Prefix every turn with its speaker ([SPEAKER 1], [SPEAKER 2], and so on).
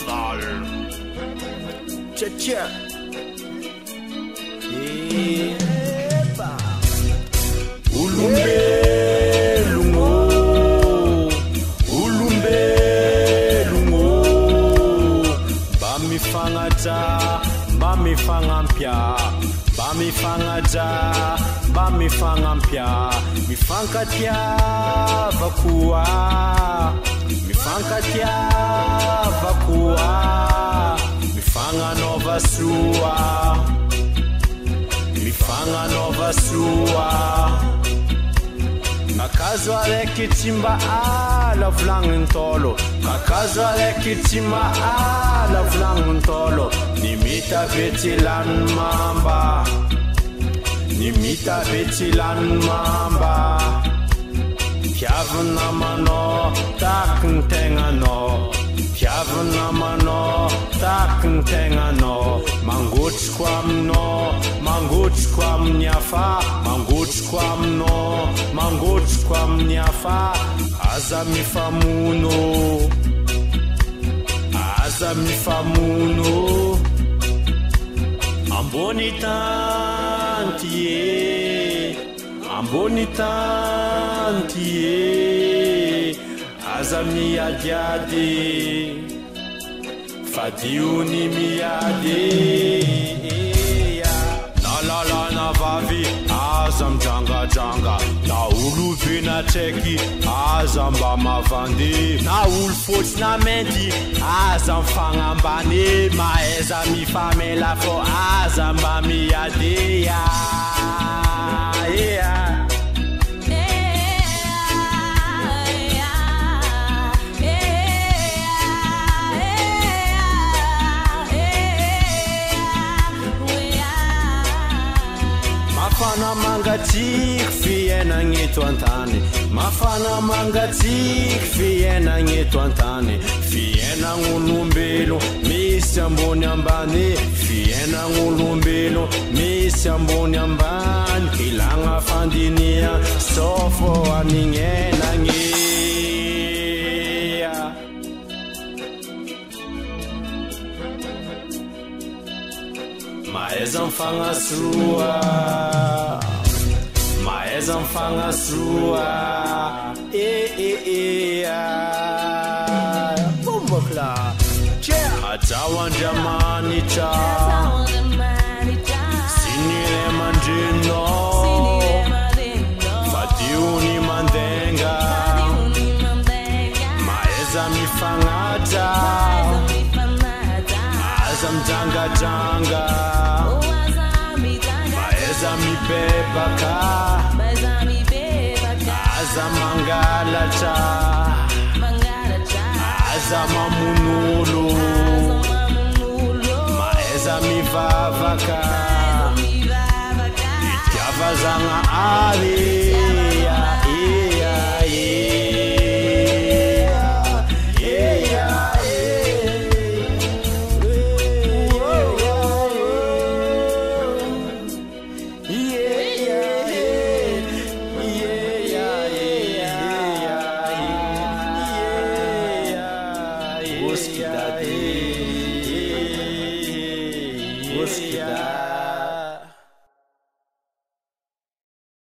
[SPEAKER 1] Fall. Cha-cha. Ulumbelungo, ulumbelungo, bamifangata, bamifangampya, bamifangata, bamifangampya, mifankatya vakua, mifankatya vakua, mifanga nova sua, mifanga nova sua. Kakazo alekitimba ala vlangntolo, kakazo alekitimba ala vlangntolo, nimita betilan mamba, nimita betilan mamba, piavna mano takntengano, piavna mano takntengano, manguts kwamno, manguts kwamnyafa, manguts kwamno, manguts kwamnyafa, azamifamuno, azamifamuno, ambonitantie, ambonitantie, azamiadiade, fadiuni miade. La la na vavi azam janga janga, na ulu vina cheki azam ba mavandi, na ul fots na menti azam fangambani, maeza mi famela fo azam ba mi adeya. Mafana mangatik fiena ngeto antani, mafana mangatik fiena ngeto antani, fiena ngulumbelo misi amboni ambani, fiena ngulumbelo misi amboni ambani, ilanga fandinia sofo aningena ngea. Maeza mfanga sua, maeza mfanga sua, bumbokla, atawan jamani cha, sinile manjino, fatiuni mandenga, maeza mifangata, azam janga janga. Azami bebaka, azamangalacha, azamamunulu, maezami vavaka, ityavazanga ali.